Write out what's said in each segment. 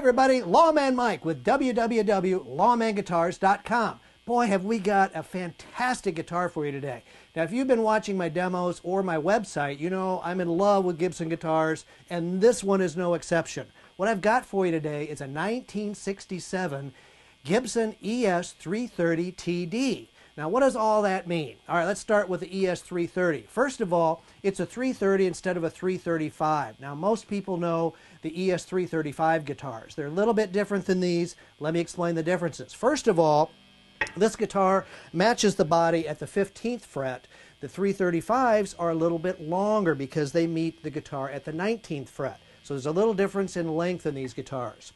everybody, Lawman Mike with www.lawmanguitars.com. Boy, have we got a fantastic guitar for you today. Now, if you've been watching my demos or my website, you know I'm in love with Gibson guitars, and this one is no exception. What I've got for you today is a 1967 Gibson ES330TD. Now, what does all that mean? All right, let's start with the ES330. First of all, it's a 330 instead of a 335. Now, most people know the ES335 guitars. They're a little bit different than these. Let me explain the differences. First of all, this guitar matches the body at the 15th fret. The 335s are a little bit longer because they meet the guitar at the 19th fret. So there's a little difference in length in these guitars.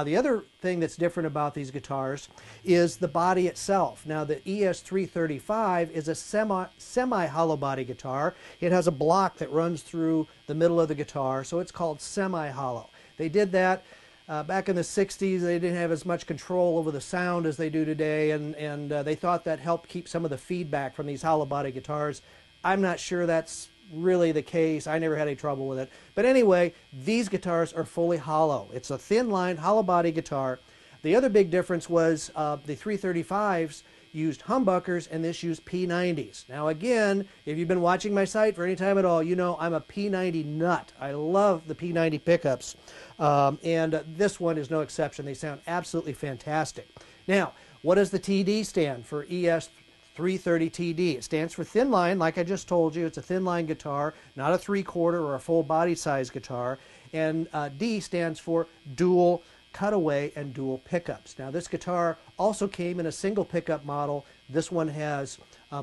The other thing that's different about these guitars is the body itself. Now, the ES335 is a semi-hollow body guitar. It has a block that runs through the middle of the guitar, so it's called semi-hollow. They did that back in the 60s. They didn't have as much control over the sound as they do today, and they thought that helped keep some of the feedback from these hollow body guitars. I'm not sure that's really the case. I never had any trouble with it. But anyway, these guitars are fully hollow. It's a thin line, hollow body guitar. The other big difference was the 335s used humbuckers and this used P90s. Now again, if you've been watching my site for any time at all, you know I'm a P90 nut. I love the P90 pickups. And this one is no exception. They sound absolutely fantastic. Now, what does the TD stand for? ES330TD. It stands for thin line, like I just told you. It's a thin line guitar, not a 3/4 or a full body size guitar. And D stands for dual cutaway and dual pickups. Now, this guitar also came in a single pickup model. This one has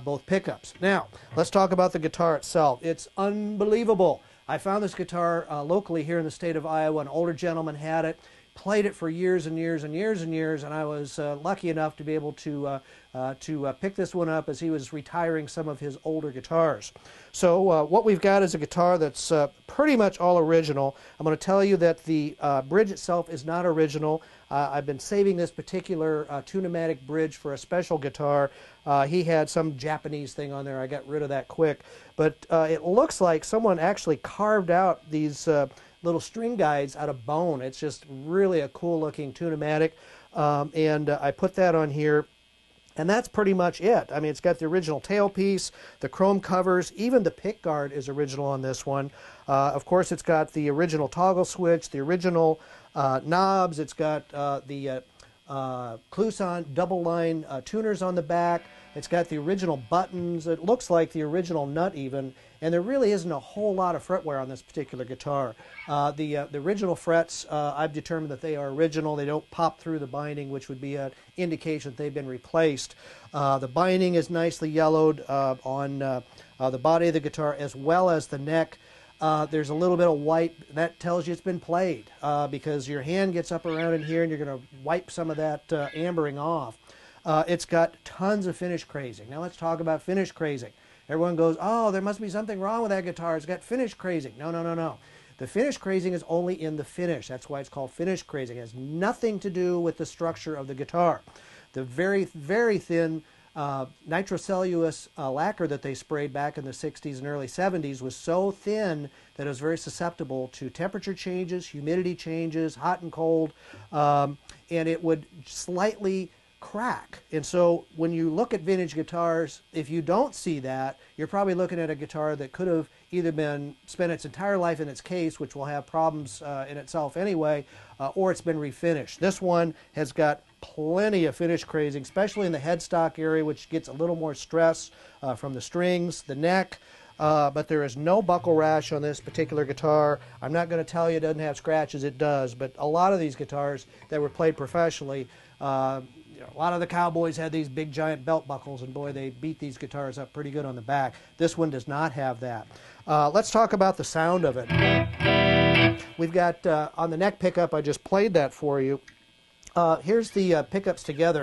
both pickups. Now, let's talk about the guitar itself. It's unbelievable. I found this guitar locally here in the state of Iowa. An older gentleman had it, played it for years and years and years and years, and I was lucky enough to be able to pick this one up as he was retiring some of his older guitars. So what we've got is a guitar that's pretty much all original. I'm going to tell you that the bridge itself is not original. I've been saving this particular Tune-O-Matic bridge for a special guitar. He had some Japanese thing on there. I got rid of that quick. But it looks like someone actually carved out these little string guides out of bone. It's just really a cool looking Tune-O-Matic. And I put that on here. And that's pretty much it. I mean, it's got the original tailpiece, the chrome covers, even the pick guard is original on this one. Of course, it's got the original toggle switch, the original knobs. It's got the Kluson double line tuners on the back. It's got the original buttons. It looks like the original nut even, and there really isn't a whole lot of fretwear on this particular guitar. The original frets, I've determined that they are original. They don't pop through the binding, which would be an indication that they've been replaced. The binding is nicely yellowed on the body of the guitar as well as the neck. There's a little bit of white. That tells you it's been played because your hand gets up around in here and you're going to wipe some of that ambering off. It's got tons of finish crazing. Now let's talk about finish crazing. Everyone goes, oh, there must be something wrong with that guitar. It's got finish crazing. No, no, no, no. The finish crazing is only in the finish. That's why it's called finish crazing. It has nothing to do with the structure of the guitar. The very, very thin nitrocellulose lacquer that they sprayed back in the 60s and early 70s was so thin that it was very susceptible to temperature changes, humidity changes, hot and cold, and it would slightly crack. And so when you look at vintage guitars, if you don't see that, you're probably looking at a guitar that could have either been spent its entire life in its case, which will have problems in itself anyway, or it's been refinished. This one has got plenty of finish crazing, especially in the headstock area, which gets a little more stress from the strings, the neck, but there is no buckle rash on this particular guitar. I'm not going to tell you it doesn't have scratches. It does, but a lot of these guitars that were played professionally, a lot of the cowboys had these big giant belt buckles, and boy, they beat these guitars up pretty good on the back. This one does not have that. Let's talk about the sound of it. We've got on the neck pickup, I just played that for you. Here's the pickups together.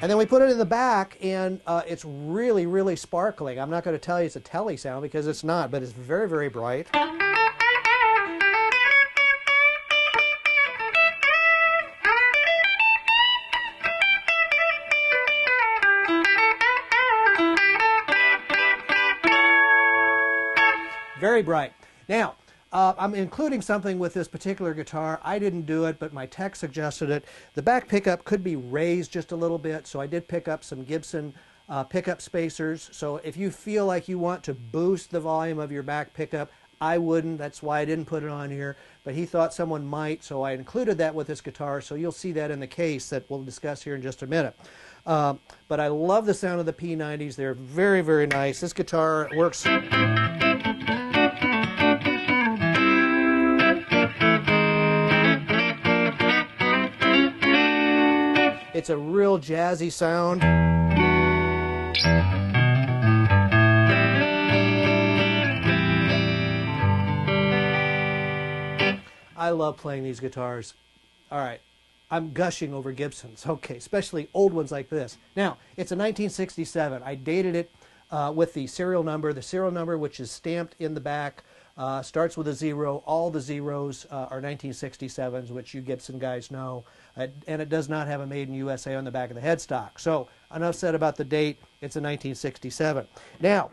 And then we put it in the back, and it's really, really sparkling. I'm not going to tell you it's a telly sound because it's not, but it's very, very bright. Very bright. Now, I'm including something with this particular guitar. I didn't do it, but my tech suggested it. The back pickup could be raised just a little bit, so I did pick up some Gibson pickup spacers. So if you feel like you want to boost the volume of your back pickup, I wouldn't. That's why I didn't put it on here. But he thought someone might, so I included that with this guitar. So you'll see that in the case that we'll discuss here in just a minute. But I love the sound of the P90s. They're very, very nice. This guitar works. It's a real jazzy sound. I love playing these guitars. All right, I'm gushing over Gibsons. Okay, especially old ones like this. Now, it's a 1967. I dated it with the serial number. The serial number, which is stamped in the back, starts with a 0. All the zeros are 1967s, which you Gibson guys know. And it does not have a Made in USA on the back of the headstock. So enough said about the date. It's a 1967. Now,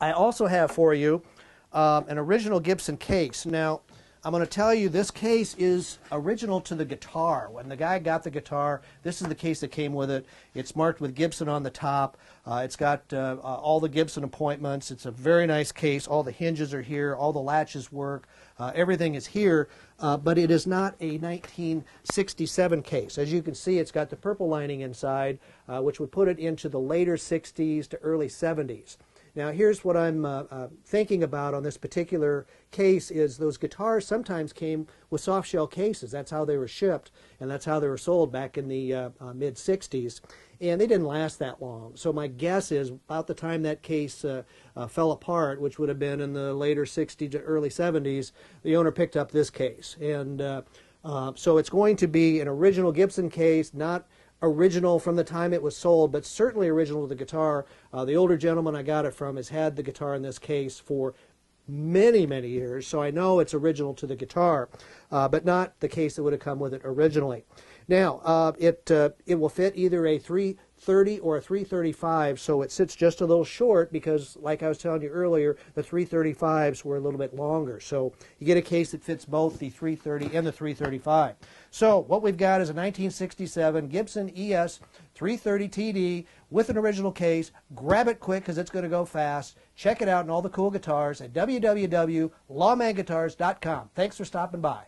I also have for you an original Gibson case. Now, I'm going to tell you this case is original to the guitar. When the guy got the guitar, this is the case that came with it. It's marked with Gibson on the top. It's got all the Gibson appointments. It's a very nice case. All the hinges are here. All the latches work. Everything is here. But it is not a 1967 case. As you can see, it's got the purple lining inside, which would put it into the later 60s to early 70s. Now, here's what I'm thinking about on this particular case is those guitars sometimes came with soft shell cases. That's how they were shipped, and that's how they were sold back in the mid-60s. And they didn't last that long. So my guess is about the time that case fell apart, which would have been in the later 60s to early 70s, the owner picked up this case. And so it's going to be an original Gibson case, not original from the time it was sold, but certainly original to the guitar. The older gentleman I got it from has had the guitar in this case for many, many years, so I know it's original to the guitar, but not the case that would have come with it originally. Now, it will fit either a 330 or a 335, so it sits just a little short because, like I was telling you earlier, the 335s were a little bit longer. So you get a case that fits both the 330 and the 335. So what we've got is a 1967 Gibson ES330TD with an original case. Grab it quick because it's going to go fast. Check it out and all the cool guitars at www.lawmanguitars.com. Thanks for stopping by.